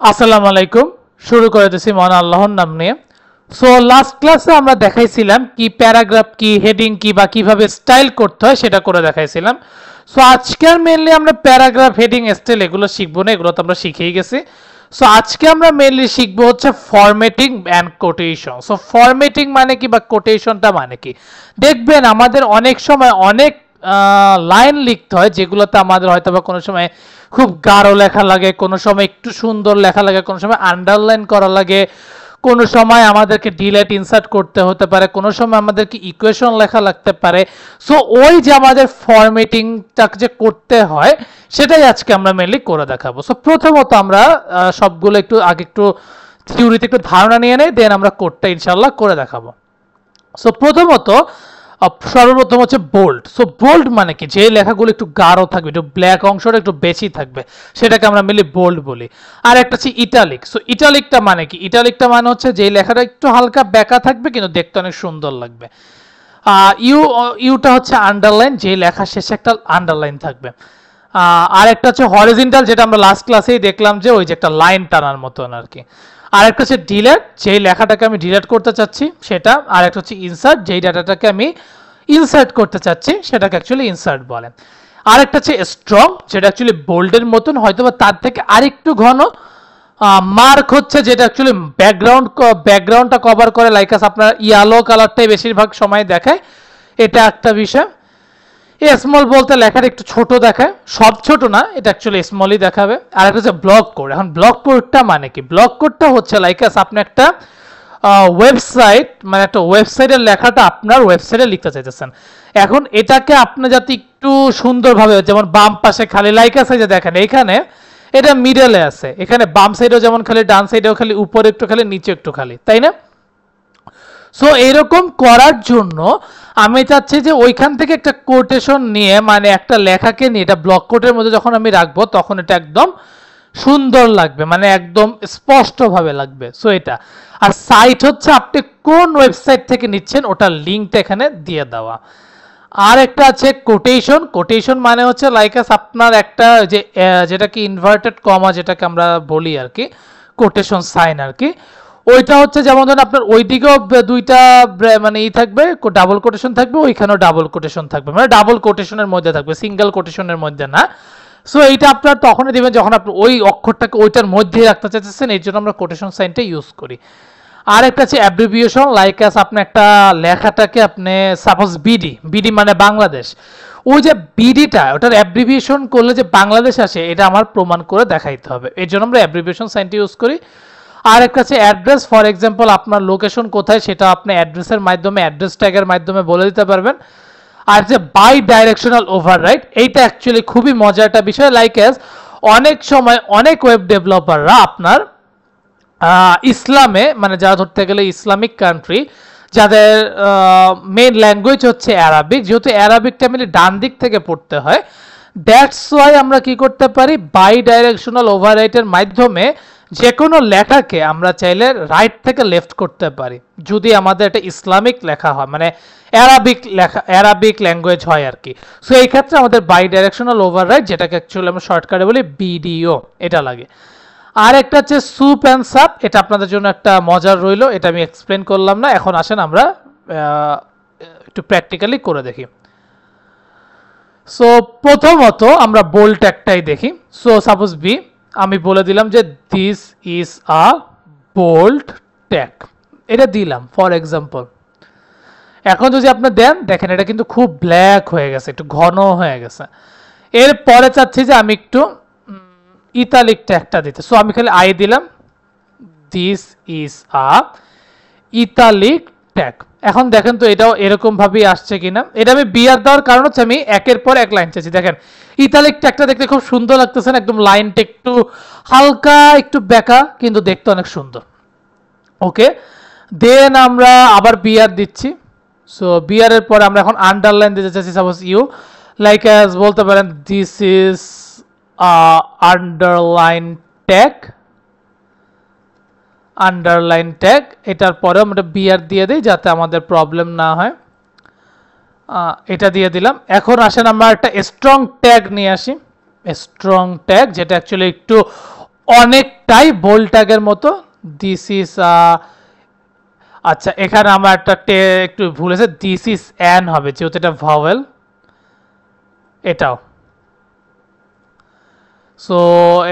আসসালামু আলাইকুম। শুরু করে দিয়েছি মহান আল্লাহর নাম নিয়ে। সো লাস্ট ক্লাসে আমরা দেখাইছিলাম কি প্যারাগ্রাফ কি হেডিং কি বা কিভাবে স্টাইল করতে হয় সেটা করে দেখাইছিলাম। সো আজকের মেনলি আমরা প্যারাগ্রাফ হেডিং স্টাইল এগুলো শিখবো না, এগুলো তো আমরা শিখেই গেছি। সো আজকে আমরা মেনলি শিখবো হচ্ছে formatting and quotation. So formatting মানে কি বা কোটেশনটা মানে কি, দেখবেন আমাদের অনেক সময় অনেক লাইন লিখতে হয় যেগুলোতে আমাদের হয়তো বা কোনো সময় খুব গাঢ় লেখা লাগে, কোনো সময় একটু সুন্দর লেখা লাগে, কোনো সময় আন্ডারলাইন করা লাগে, কোনো সময় আমাদেরকে ডিলেট ইনসার্ট করতে হতে পারে, কোনো সময় আমাদেরকে ইকুয়েশন লেখা লাগতে পারে। সো ওই যে আমাদের ফরম্যাটিংটা যে করতে হয় সেটাই আজকে আমরা মেনলি করে দেখাবো। সো প্রথমত আমরা সবগুলো একটু আগে একটু থিওরিতে একটু ধারণা নিয়ে নেই, দেন আমরা কোডটা ইনশাল্লাহ করে দেখাবো। সো প্রথমত সর্বপ্রথম হচ্ছে বোল্ড। সো বোল্ড মানে কি, যে লেখাগুলো একটু গাঢ় থাকবে, একটু ব্ল্যাক অংশটা একটু বেশি থাকবে, সেটাকে আমরা মিলি বোল্ড বলি। আর একটা হচ্ছে ইটালিক। সো ইটালিকটা মানে কি, ইটালিকটা মানে হচ্ছে যে লেখাটা একটু হালকা বেঁকা থাকবে কিন্তু দেখতে অনেক সুন্দর লাগবে। ইউটা হচ্ছে আন্ডারলাইন, যে লেখার শেষে একটা আন্ডারলাইন থাকবে। আর একটা হচ্ছে হরিজন্টাল, যেটা আমরা লাস্ট ক্লাসেই দেখলাম যে ওই যে একটা লাইন টানার মতন আর কি। আর একটা হচ্ছে ডিলেট, যেই লেখাটাকে আমি ডিলেট করতে চাচ্ছি সেটা। আর একটা হচ্ছে ইনসার্ট, যেই ডাটাটাকে আমি ইনসার্ট করতে চাচ্ছি সেটাকে অ্যাকচুয়ালি ইনসার্ট বলে। আর একটা হচ্ছে স্ট্রং, যেটা অ্যাকচুয়ালি বোল্ডের মতন, হয়তো বা তার থেকে আরেকটু ঘন। মার্ক হচ্ছে যেটা অ্যাকচুয়ালি ব্যাকগ্রাউন্ডটা কভার করে, লাইক আপনার ইয়েলো কালারটাই বেশিরভাগ সময় দেখায়, এটা একটা বিষয়। স্মল বলতে লেখাটা একটু ছোট দেখায়, সব ছোট না, এটা অ্যাকচুয়ালি স্মলই দেখাবে। আর একটা হচ্ছে ব্লক কোড। এখন ব্লক কোডটা মানে কি, ব্লক কোডটা হচ্ছে লাইক আপনি একটা ওয়েবসাইট, মানে একটা ওয়েবসাইটের লেখাটা আপনার ওয়েবসাইটে লিখতে চাইতেছেন। এখন এটাকে আপনি যাতে একটু সুন্দরভাবে, যেমন বাম পাশে খালি লাইক আছে যে দেখেন এইখানে, এটা মিডলে আছে, এখানে বাম সাইডেও যেমন খালি, ডান সাইডেও খালি, উপরে একটু খালি, নিচে একটু খালি, তাই না? সো এরকম করার জন্য আমি চাচ্ছি যে ওইখান থেকে একটা কোটেশন নিয়ে, মানে একটা লেখাকে নিয়ে এটা ব্লক কোডের মধ্যে যখন আমি রাখবো তখন এটা একদম সুন্দর লাগবে, মানে একদম স্পষ্টভাবে লাগবে। সো এটা। আর সাইট হচ্ছে আপনি কোন ওয়েবসাইট থেকে নিচ্ছেন ওটার লিঙ্কটা এখানে দিয়ে দেওয়া। আর একটা আছে কোটেশন। কোটেশন মানে হচ্ছে লাইক আপনার একটা যে যেটাকে ইনভার্টেড কমা যেটাকে আমরা বলি আর কি, কোটেশন সাইন আর কি। ওইটা হচ্ছে যেমন ধরুন আপনার ওইদিকেও দুইটা মানে থাকবে, ডাবল কোটেশন থাকবে, ওইখানেও ডাবল কোটেশন থাকবে, মানে ডাবল কোটেশনের মধ্যে থাকবে, সিঙ্গেল কোটেশনের মধ্যে না। সো এইটা আপনার তখনই দেবেন যখন আপনি ওই অক্ষরটাকে ওইটার মধ্যেই রাখতে চাইতেছেন, এই জন্য আমরা কোটেশন সাইনটা ইউজ করি। আর একটা আছে অ্যাব্রিভিয়েশন, লাইক আপনি একটা লেখাটাকে আপনি সাপোজ বিডি, বিডি মানে বাংলাদেশ, ওই যে বিডিটা ওটার অ্যাব্রিভিয়েশন করলে যে বাংলাদেশ আসে, এটা আমার প্রমাণ করে দেখাইতে হবে, এর জন্য আমরা অ্যাব্রিভিয়েশন সাইনটা ইউজ করি। আর একটা আছে অ্যাড্রেস, ফর এক্সাম্পল আপনার লোকেশন কোথায় সেটা আপনি অ্যাড্রেসের মাধ্যমে, অ্যাড্রেস ট্যাগের মাধ্যমে বলে দিতে পারবেন। আর যে বাই ডাইরেকশনাল ওভাররাইট, এইটা অ্যাকচুয়ালি খুবই মজার একটা বিষয়। লাইক অনেক সময় অনেক ওয়েব ডেভেলপাররা আপনার ইসলামে, মানে যারা ধরতে গেলে ইসলামিক কান্ট্রি, যাদের মেইন ল্যাঙ্গুয়েজ হচ্ছে অ্যারাবিক, যেহেতু অ্যারাবিকটা মিলে ডান দিক থেকে পড়তে হয়, দ্যাটস ওয়াই আমরা কি করতে পারি, বাই ডাইরেকশনাল ওভাররাইটের মাধ্যমে যে কোনো লেখাকে আমরা চাইলে রাইট থেকে লেফট করতে পারি, যদি আমাদের একটা ইসলামিক লেখা হয়, মানে অ্যারাবিক লেখা, অ্যারাবিক ল্যাঙ্গুয়েজ হয় আর কি। সো এই ক্ষেত্রে আমাদের বাই ডাইরেকশনাল ওভাররাইট, যেটাকে অ্যাকচুয়ালি আমরা শর্টকাটে বলি বিডিও, এটা লাগে। আর একটা হচ্ছে সুপ অ্যান্ড সাপ, এটা আপনাদের জন্য একটা মজার রইলো, এটা আমি এক্সপ্লেন করলাম না। এখন আসেন আমরা একটু প্র্যাকটিক্যালি করে দেখি। সো প্রথমত আমরা বোল্ড ট্যাগটাই দেখি। সো সাপোজ বি, আমি বলে দিলাম যে this is a bold tag, এটা দিলাম ফর এক্সাম্পল। এখন যদি আপনি দেন, দেখেন এটা কিন্তু খুব ব্ল্যাক হয়ে গেছে, একটু ঘন হয়ে গেছে। এরপরে চাচ্ছি যে আমি একটু ইতালিক ট্যাগটা দিতে, সো আমি খালি আই দিলাম, this is a italic tag. এখন দেখেন তো এটাও এরকম ভাবেই আসছে কিনা। এটা আমি বিআর দেওয়ার কারণ হচ্ছে আমি একের পর এক লাইন চাইছি। দেখেন ইতালিক ট্যাগটা দেখতে খুব সুন্দর লাগতেছে না, একদম লাইনটা একটু হালকা একটু বেঁকা কিন্তু দেখতে অনেক সুন্দর। ওকে, দেন আমরা আবার বিআর দিচ্ছি। সো বিআর এর পরে আমরা এখন আন্ডারলাইন দিতে চাইছি, সাপোজ ইউ, লাইক অ্যাজ বলতে পারেন this is underline tag, underline tag. এটার পরেও আমরা বিআর দিয়ে দিই যাতে আমাদের প্রবলেম না হয়, এটা দিয়ে দিলাম। এখন আসেন আমরা একটা স্ট্রং ট্যাগ নিয়ে আসি, স্ট্রং ট্যাগ, যেটা অ্যাকচুয়ালি একটু অনেকটাই বোল্ড ট্যাগের মতো। দিস ইজ আচ্ছা এখানে আমার একটা একটু ভুল আছে, দিস ইজ অ্যান হবে যেহেতু এটা ভাওয়েল, এটাও। সো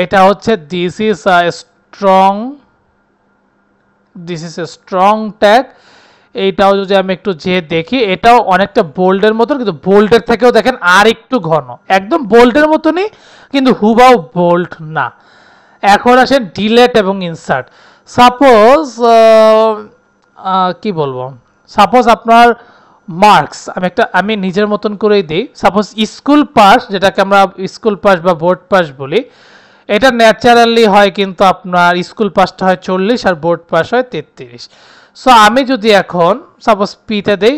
এটা হচ্ছে this is strong, this is a strong tag. এইটাও যদি আমি একটু যে দেখি, এটাও অনেকটা বোল্ডের মতন, কিন্তু বোল্ডের থেকেও দেখেন আর একটু ঘন, একদম বোল্ডের মতনই কিন্তু হুবাও বোল্ড না। এখন আসেন ডিলেট এবং ইনসার্ট। সাপোজ কি বলবো, সাপোজ আপনার মার্কস আমি নিজের মতন করেই দিই। সাপোজ স্কুল পাস, যেটাকে আমরা স্কুল পাস বা বোর্ড পাস বলি, এটা ন্যাচারালি হয় কিন্তু আপনার স্কুল পাসটা হয় 40 আর বোর্ড পাস হয় 33। সো আমি যদি এখন সাপোজ পিতে দেই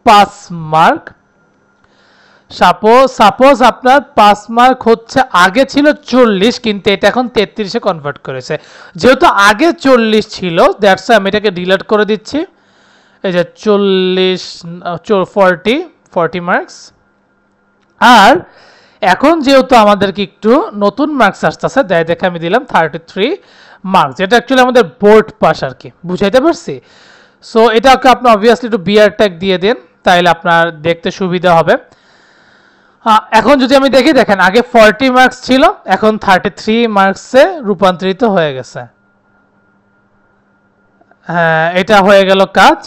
5 মার্ক, সাপোজ আপনার 5 মার্ক হচ্ছে, আগে ছিল 40 কিন্তু এটা এখন 33-এ কনভার্ট করেছে। যেহেতু আগে 40 ছিল, দ্যাটস আমি এটাকে ডিলিট করে দিচ্ছি। এই যে 40 মার্কস। আর এখন যেহেতু আমাদেরকে একটু নতুন মার্কস আসতেছে, দেখে আমি দিলাম 33 মার্কস, যেটা অ্যাকচুয়ালি আমাদের বোর্ড পাস আর কি, বুঝাইতে পারছি? সো এটাকে আপনি অবভিয়াসলি একটু বিআর ট্যাগ দিয়ে দেন, তাইলে আপনার দেখতে সুবিধা হবে। এখন যদি আমি দেখি, দেখেন আগে 40 মার্কস ছিল, এখন 33 মার্কসে রূপান্তরিত হয়ে গেছে। হ্যাঁ, এটা হয়ে গেল কাজ,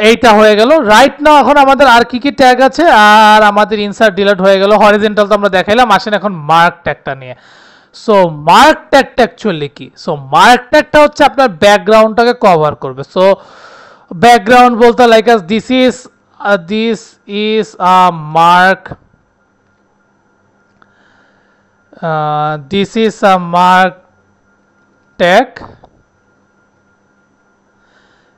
এইটা হয়ে গেল। রাইট নাও এখন আমাদের আর কি কি ট্যাগ আছে, আর আমাদের ইনসার্ট ডিলিট হয়ে গেল। হরিজন্টাল তো আমরা দেখাইলাম, আসেন এখন মার্ক ট্যাগটা নিয়ে। সো মার্ক ট্যাগটা অ্যাকচুয়ালি কি? সো মার্ক ট্যাগটা হচ্ছে আপনার ব্যাকগ্রাউন্ডটাকে কভার করবে। সো ব্যাকগ্রাউন্ড বলতে like this is a mark, this is a mark tag.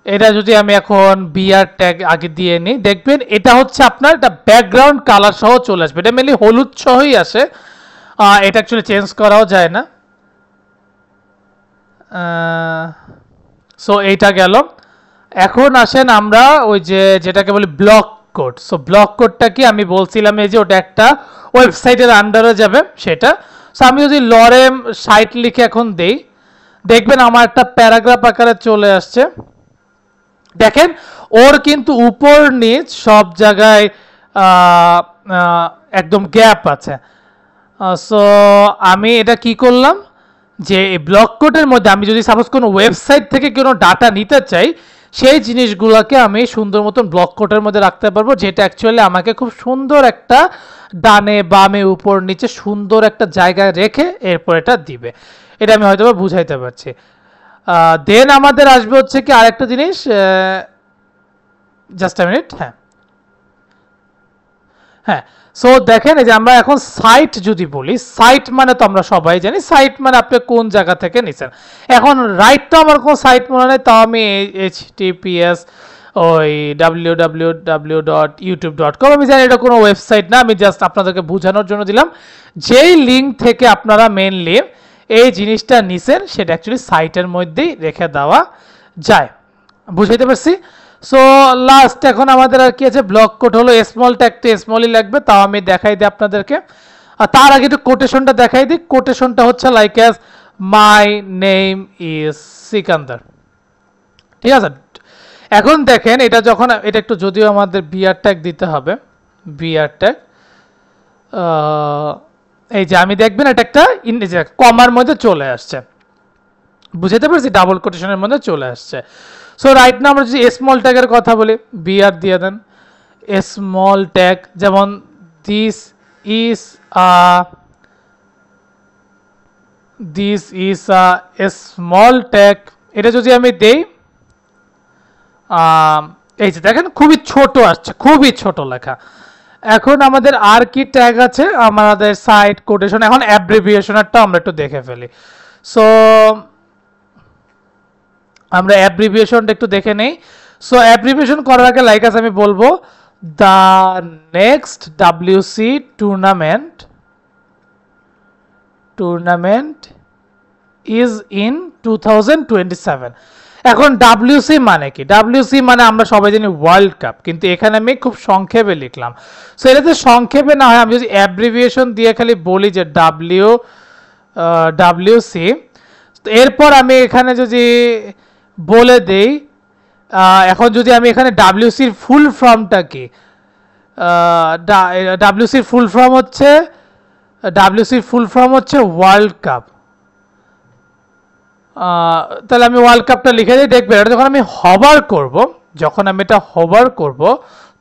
এটা যদি আমি এখন বিআর ট্যাগ আগে দিয়ে নিই, দেখবেন এটা হচ্ছে আপনার একটা ব্যাকগ্রাউন্ড কালার সহ চলে আসবে। এটা মেনলি হলুদ সহই আসে, এটা অ্যাকচুয়ালি চেঞ্জ করাও যায় না। সো এইটা গেল। এখন আসেন আমরা ওই যেটাকে বলি ব্লক কোড। সো ব্লক কোডটা কি আমি বলছিলাম, এই যে ওটা একটা ওয়েবসাইটের আন্ডারে যাবে সেটা। সো আমি যদি লরেম সাইট লিখে এখন দেই, দেখবেন আমার একটা প্যারাগ্রাফ আকারে চলে আসছে। দেখেন ওর কিন্তু উপর নিচ সব জায়গায় একদম গ্যাপ আছে। সো আমি এটা কি করলাম, যে এই ব্লক কোডের মধ্যে আমি যদি সাপোজ কোনো ওয়েবসাইট থেকে কোনো ডাটা নিতে চাই, সেই জিনিসগুলোকে আমি সুন্দর মতন ব্লক কোডের মধ্যে রাখতে পারবো, যেটা অ্যাকচুয়ালি আমাকে খুব সুন্দর একটা ডানে বামে উপর নিচে সুন্দর একটা জায়গায় রেখে এরপর এটা দিবে। এটা আমি হয়তো বুঝাইতে পারছি। দেন আমাদের আসবে হচ্ছে কি আরেকটা জিনিস, জাস্ট আ মিনিট। হ্যাঁ, সো দেখেন এই যে আমরা এখন সাইট যদি বলি, সাইট মানে তো আমরা সবাই জানি সাইট মানে আপনি কোন জায়গা থেকে নিছেন। এখন রাইট তো আমার কোনো সাইট মনে নেই, তাও আমি https ওই www.youtube.com, আমি জানি এটা কোনো ওয়েবসাইট না, আমি জাস্ট আপনাদেরকে বোঝানোর জন্য দিলাম। যেই লিঙ্ক থেকে আপনারা মেনলি এই জিনিসটা নিছেন সেটা অ্যাকচুয়ালি সাইটের মধ্যেই রেখে দেওয়া যায়, বুঝাইতে পারছি? সো লাস্ট এখন আমাদের আর কি আছে, ব্লক কোড হলো স্মল ট্যাগ তো স্মলই লাগবে, তাও আমি দেখাই দিই আপনাদেরকে। আর তার আগে একটু কোটেশনটা দেখাই দিই। কোটেশনটা হচ্ছে like as my name is Sikandar, ঠিক আছে? এখন দেখেন এটা যখন এটা একটু যদিও আমাদের বিআর ট্যাগ দিতে হবে, বিআর ট্যাগ এই যে আমি দেখবেন এটা একটা কমার মধ্যে চলে আসছে, বুঝাতে পারছি? ডাবল কোটেশনের মধ্যে চলে আসছে। সো রাইট না আমরা যদি স্মল ট্যাগের কথা বলি, বিআর দিয়ে দেন স্মল ট্যাগ, যেমন this is a small tag, এটা যদি আমি দেই, এই যে দেখেন খুবই ছোট আসছে, খুবই ছোট লেখা। এখন আমাদের আর কি ট্যাগ আছে, আমাদের সাইট কোটেশন, এখন অ্যাব্রিভিয়েশনটা আমরা একটু দেখে ফেলি। সো আমরা অ্যাব্রিভিয়েশনটা একটু দেখে নেই। সো অ্যাব্রিভিয়েশন করার আগে লাইক আছে আমি বলবো the next WC tournament is in 2027। এখন WC মানে কি? WC মানে আমরা সবাই জানি ওয়ার্ল্ড কাপ, কিন্তু এখানে আমি খুব সংক্ষেপে লিখলাম। সো এটাতে সংক্ষেপে না হয় আমি যদি অ্যাব্রিভিয়েশন দিয়ে খালি বলি যে WC, এরপর আমি এখানে যদি বলে দেই, এখন যদি আমি এখানে WCর ফুল ফর্মটা কি, WCর ফুল ফর্ম হচ্ছে ওয়ার্ল্ড কাপ। তাহলে আমি ওয়ার্ল্ড কাপটা লিখে দিই, দেখবেন এটা যখন আমি এটা হোভার করব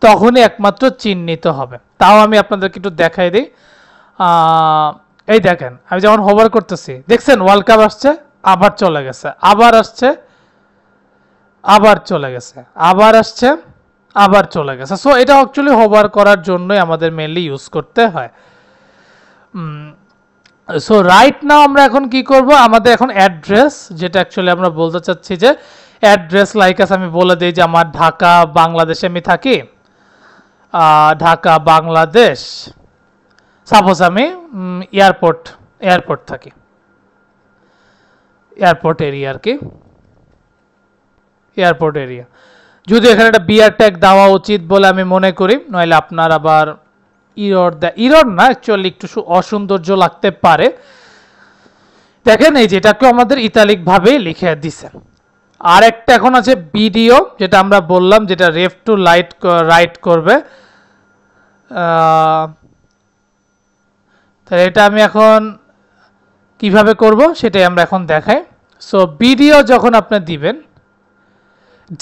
তখনই একমাত্র চিহ্নিত হবে। তাও আমি আপনাদেরকে একটু দেখাই দিই। এই দেখেন আমি যখন হোভার করতেছি দেখছেন ওয়ার্ল্ড কাপ আসছে, আবার চলে গেছে, আবার আসছে, আবার চলে গেছে, আবার আসছে, আবার চলে গেছে। সো এটা অ্যাকচুয়ালি হোভার করার জন্যই আমাদের মেইনলি ইউজ করতে হয়। সো রাইট নাও আমরা এখন কি করব, আমাদের এখন অ্যাড্রেস, যেটা অ্যাকচুয়ালি আমরা বলতে চাচ্ছি যে অ্যাড্রেস লাইক আস আমি বলে দিই যে আমার ঢাকা বাংলাদেশে আমি থাকি, ঢাকা বাংলাদেশ, সাপোজ আমি এয়ারপোর্ট থাকি, এয়ারপোর্ট এরিয়া আর কি, এয়ারপোর্ট এরিয়া। যদি এখানে একটা বিআর ট্যাগ দেওয়া উচিত বলে আমি মনে করি, নইলে আপনার আবার ইরর না, অ্যাকচুয়ালি একটু অসৌন্দর্য লাগতে পারে। দেখেন এই যেটাকে আমাদের ইতালিক ভাবে লিখে দিছে। আর একটা এখন আছে ভিডিও, যেটা আমরা বললাম যেটা লেফট টু রাইট করবে। তাহলে এটা আমি এখন কিভাবে করব সেটাই আমরা এখন দেখাই। সো ভিডিও যখন আপনি দিবেন,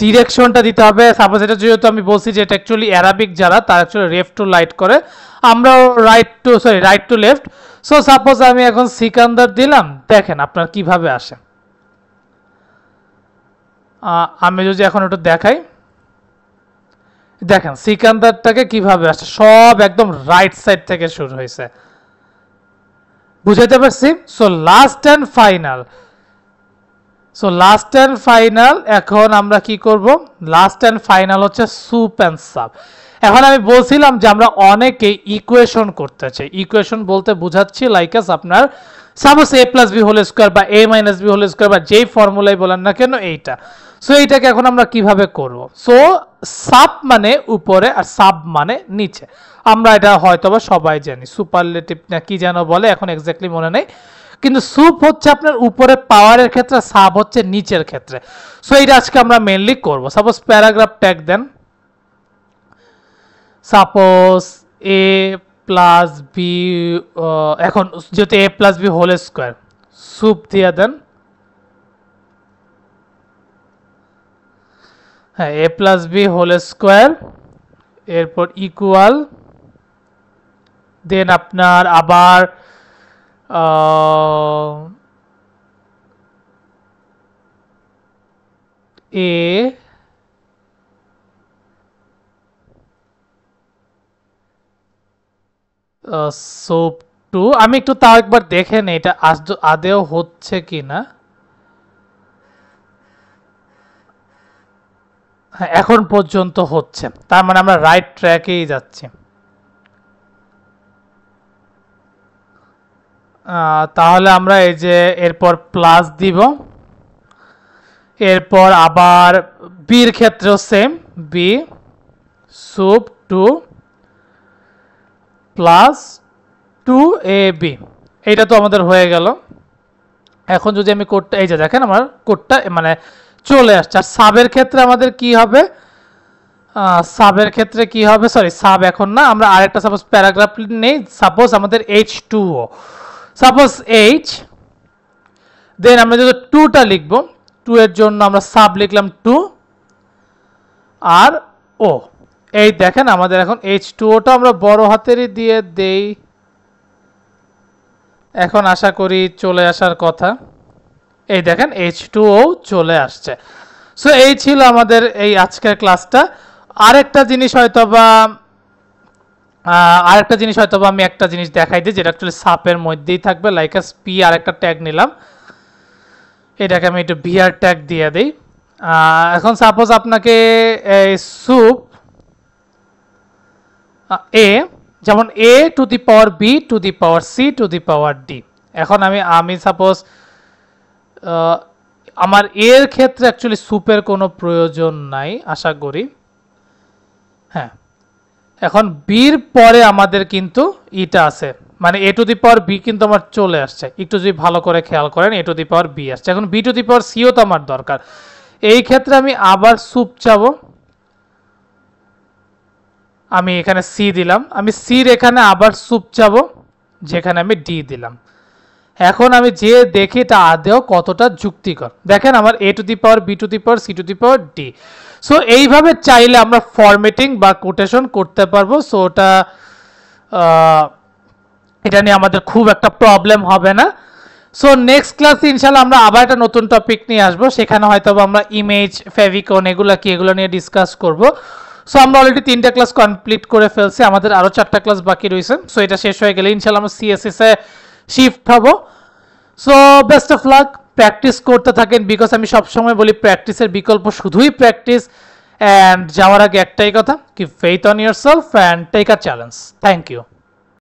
ডিরেকশনটা দিতে হবে। সাপোজ এটা যেহেতু আমি বলছি যে এটা অ্যাকচুয়ালি অ্যারাবিক যারা, তারা অ্যাকচুয়ালি লেফট টু রাইট করে, আমরাও right to left. So suppose আমি এখন সিকান্দার দিলাম, দেখেন আপনার কিভাবে আসে। আমি যদি এখন একটু দেখাই, দেখেন সিকান্দারটাকে কিভাবে আসে, সব একদম রাইট সাইড থেকে শুরু হয়েছে, বুঝাইতে পারছি? সো লাস্ট অ্যান্ড ফাইনাল এখন আমরা কি করব, লাস্ট অ্যান্ড ফাইনাল হচ্ছে সুপ অ্যান্ড সাব। এখন আমি বলছিলাম যে আমরা অনেকে ইকুয়েশন করতে চাই, ইকুয়েশন বলতে বুঝাচ্ছি লাইকাস আপনার suppose a plus B whole square বা a minus B whole square বা যেই ফর্মুলাই বলেন না কেন এইটা। সো এইটাকে এখন আমরা কিভাবে করব? সো সাব মানে উপরে আর সাব মানে নিচে, আমরা এটা হয়তোবা সবাই জানি, সুপারলেটিভ না কি যেন বলে, এখন এক্স্যাক্টলি মনে নেই, কিন্তু সুপ হচ্ছে আপনার উপরে পাওয়ারের ক্ষেত্রে, সাব হচ্ছে নিচের ক্ষেত্রে। সো এইটা আজকে আমরা মেইনলি করব। সাপোজ প্যারাগ্রাফ ট্যাগ দেন, সাপোজ এ প্লাস বি, এখন যেহেতু A plus B whole square, sup দিয়ে দেন, হ্যাঁ A plus B whole square, এরপর ইকুয়াল, দেন আপনার আবার এ সোপ টু, আমি একটু তাও একবার দেখে নেই এটা আদেও হচ্ছে কি না। হ্যাঁ এখন পর্যন্ত হচ্ছে, তার মানে আমরা রাইট ট্র্যাকেই যাচ্ছি। তাহলে আমরা এই যে এরপর প্লাস দিব, এরপর আবার বির ক্ষেত্রেও সেম, বি সুপ টু প্লাস 2ab, এইটা তো আমাদের হয়ে গেল। এখন যদি আমি কোডটা, এই যে দেখেন আমার কোডটা মানে চলে আসছে। আর সাবের ক্ষেত্রে আমাদের কি হবে, সরি সাব এখন না, আমরা আরেকটা সাপোজ প্যারাগ্রাফ নেই, সাপোজ আমাদের H2O, সাপোজ H, দেন আমরা যদি 2টা লিখব, 2 এর জন্য আমরা সাব লিখলাম 2 আর ও। এই দেখেন আমাদের এখন H2Oটা আমরা বড় হাতেরই দিয়ে দেই, এখন আশা করি চলে আসার কথা। এই দেখেন H2O চলে আসছে। সো এই ছিল আমাদের এই আজকের ক্লাসটা। আরেকটা জিনিস হয়তোবা আমি একটা জিনিস দেখাই দিই, যেটা অ্যাকচুয়ালি সাপের মধ্যেই থাকবে, লাইক আস পি, আরেকটা ট্যাগ নিলাম, এটাকে আমি একটু বিআর ট্যাগ দিয়ে দিই। এখন সাপোজ আপনাকে সুপ এ, যেমন a two the power b two the power c two the power d, এখন আমি সাপোজ আমার এর ক্ষেত্রে অ্যাকচুয়ালি সুপের কোনো প্রয়োজন নাই আশা করি। হ্যাঁ, এখন বির পরে আমাদের কিন্তু ইটা আছে, মানে এ টু দি পাওয়ার বি কিন্তু আমার চলে আসছে, একটু যদি ভালো করে খেয়াল করেন এ টু দি পাওয়ার বি আসছে। এখন বি টু দি পাওয়ার সিও তো আমার দরকার, এই ক্ষেত্রে আমি আবার সুপ চাবো, আমি এখানে সি দিলাম, আমি সির এখানে আবার সুপ চাবো যেখানে আমি ডি দিলাম। এখন আমি যে দেখি এটা আদেও কতটা যুক্তিকর, দেখেন আমার A to the power B to the power C to the power D. So এইভাবে চাইলে আমরা ফরম্যাটিং বা কোটেশন করতে পারবো। সো এটা নিয়ে আমাদের খুব একটা প্রবলেম হবে না। সো নেক্সট ক্লাসে ইনশাল্লাহ আমরা আবার একটা নতুন টপিক নিয়ে আসবো, সেখানে হয়তো আমরা ইমেজ, ফেভিকন এগুলো নিয়ে ডিসকাস করব। সো আমরা অলরেডি 3টা ক্লাস কমপ্লিট করে ফেলছি, আমাদের আরও 4টা ক্লাস বাকি রয়েছে। সো এটা শেষ হয়ে গেলে ইনশাল্লাহ আমরা সিএসএস এ শিফট হব। So best of luck, practice করতে থাকেন, বিকজ আমি সবসময় বলি প্র্যাকটিসের বিকল্প শুধুই প্র্যাকটিস। অ্যান্ড যাওয়ার আগে একটাই কথা, কি faith on yourself and take a challenge. Thank you.